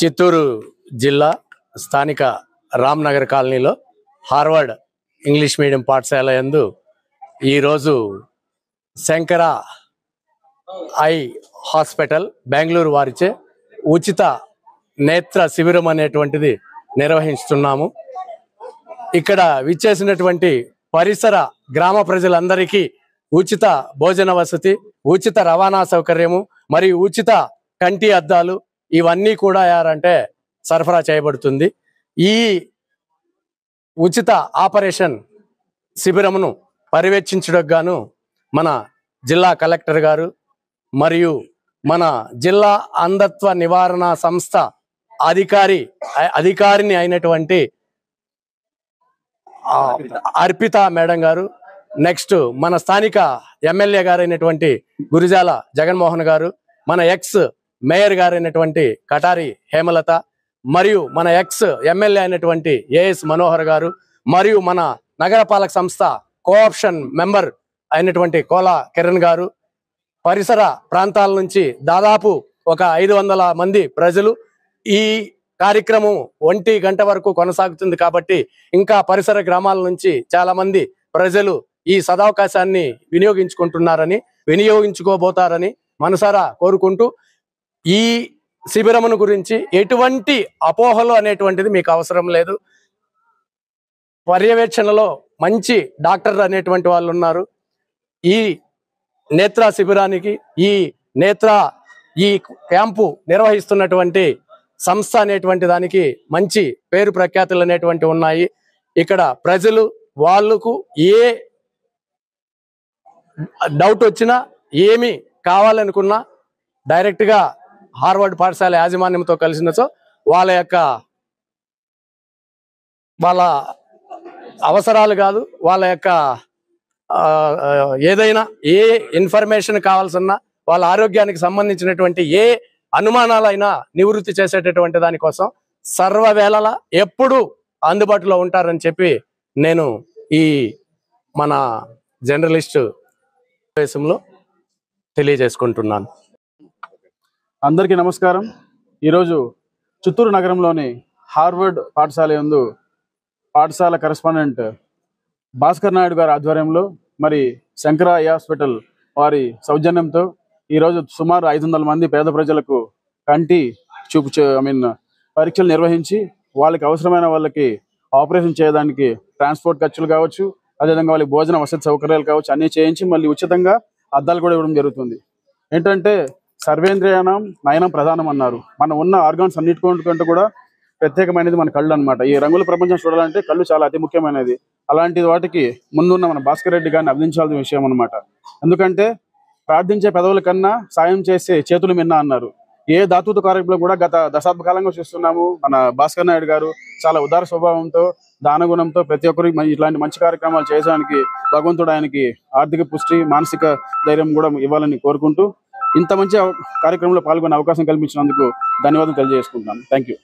చిత్తూరు జిల్లా స్థానిక రామ్నగర్ కాలనీలో హార్వర్డ్ ఇంగ్లీష్ మీడియం పాఠశాల యందు ఈరోజు శంకర ఐ హాస్పిటల్ బెంగళూరు వారిచే ఉచిత నేత్ర శిబిరం అనేటువంటిది నిర్వహిస్తున్నాము. ఇక్కడ విచ్చేసినటువంటి పరిసర గ్రామ ప్రజలందరికీ ఉచిత భోజన వసతి, ఉచిత రవాణా సౌకర్యము మరియు ఉచిత కంటి అద్దాలు ఇవన్నీ కూడా సరఫరా చేయబడుతుంది. ఈ ఉచిత ఆపరేషన్ శిబిరమును పర్యవేక్షించడానికి గాను మన జిల్లా కలెక్టర్ గారు మరియు మన జిల్లా అంధత్వ నివారణ సంస్థ అధికారిని అయినటువంటి అర్పిత మేడం గారు, నెక్స్ట్ మన స్థానిక ఎమ్మెల్యే గారైనటువంటి గురిజాల జగన్మోహన్ గారు, మన ఎక్స్ మేయర్ గారైనటువంటి కటారి హేమలత, మరియు మన ఎక్స్ ఎమ్మెల్యే అయినటువంటి ఏఎస్ మనోహర్ గారు, మరియు మన నగరపాలక సంస్థ కోఆప్షన్ మెంబర్ అయినటువంటి కోలా కిరణ్ గారు, పరిసర ప్రాంతాల నుంచి దాదాపు ఒక 500 మంది ప్రజలు. ఈ కార్యక్రమం 1 గంట వరకు కొనసాగుతుంది కాబట్టి ఇంకా పరిసర గ్రామాల నుంచి చాలా మంది ప్రజలు ఈ సదవకాశాన్ని వినియోగించుకోబోతారని మనసారా కోరుకుంటూ, ఈ శిబిరమును గురించి ఎటువంటి అపోహలు అనేటువంటిది మీకు అవసరం లేదు. పర్యవేక్షణలో మంచి డాక్టర్ అనేటువంటి వాళ్ళు ఉన్నారు. ఈ నేత్ర శిబిరానికి ఈ క్యాంపు నిర్వహిస్తున్నటువంటి సంస్థ అనేటువంటి దానికి మంచి పేరు ప్రఖ్యాతులు అనేటువంటి ఉన్నాయి. ఇక్కడ ప్రజలు వాళ్ళకు ఏ డౌట్ వచ్చినా ఏమి కావాలనుకున్నా డైరెక్ట్గా హార్వర్డ్ పాఠశాల యాజమాన్యంతో కలిసినచో వాళ్ళ అవసరాలు కాదు, వాళ్ళ యొక్క ఏదైనా ఏ ఇన్ఫర్మేషన్ కావాల్సిన వాళ్ళ ఆరోగ్యానికి సంబంధించినటువంటి ఏ అనుమానాలైనా నివృత్తి చేసేటటువంటి దానికోసం సర్వవేళలా ఎప్పుడు అందుబాటులో ఉంటారని చెప్పి నేను ఈ మన జర్నలిస్ట్ దేశంలో తెలియజేసుకుంటున్నాను. అందరికీ నమస్కారం. ఈరోజు చిత్తూరు నగరంలోని హార్వర్డ్ పాఠశాల యందు పాఠశాల కరెస్పాండెంట్ భాస్కర్ నాయుడు గారి ఆధ్వర్యంలో మరి శంకర ఐ హాస్పిటల్ వారి సౌజన్యంతో ఈరోజు సుమారు 500 మంది పేద ప్రజలకు కంటి పరీక్షలు నిర్వహించి వాళ్ళకి అవసరమైన వాళ్ళకి ఆపరేషన్ చేయడానికి ట్రాన్స్పోర్ట్ ఖర్చులు కావచ్చు, అదేవిధంగా వాళ్ళకి భోజన వసతి సౌకర్యాలు కావచ్చు అన్నీ చేయించి మళ్ళీ ఉచితంగా అద్దాలు కూడా ఇవ్వడం జరుగుతుంది. ఏంటంటే సర్వేంద్రియానం నయనం ప్రధానం అన్నారు. మనం ఉన్న ఆర్గాన్స్ అన్నిటికంటే కూడా ప్రత్యేకమైనది మన కళ్ళు అనమాట. ఈ రంగుల ప్రపంచం చూడాలంటే కళ్ళు చాలా అతి ముఖ్యమైనది. అలాంటి వాటికి ముందున్న మన భాస్కర్ రెడ్డి గారిని అభినందించాల్సిన విషయం అనమాట. ఎందుకంటే ప్రార్థించే పెదవుల కన్నా సాయం చేసే చేతులు మిన్న అన్నారు. ఏ దాతృత్వ కార్యక్రమంలో కూడా గత దశాబ్ద కాలంగా చూస్తున్నాము. మన భాస్కర్ నాయుడు గారు చాలా ఉదార స్వభావంతో, దానగుణంతో ప్రతి ఒక్కరికి ఇట్లాంటి మంచి కార్యక్రమాలు చేయడానికి భగవంతుడు ఆయనకి ఆర్థిక పుష్టి, మానసిక ధైర్యం కూడా ఇవ్వాలని కోరుకుంటూ ఇంత మంచి కార్యక్రమంలో పాల్గొనే అవకాశం కల్పించినందుకు ధన్యవాదాలు తెలియజేసుకుంటున్నాను. Thank you.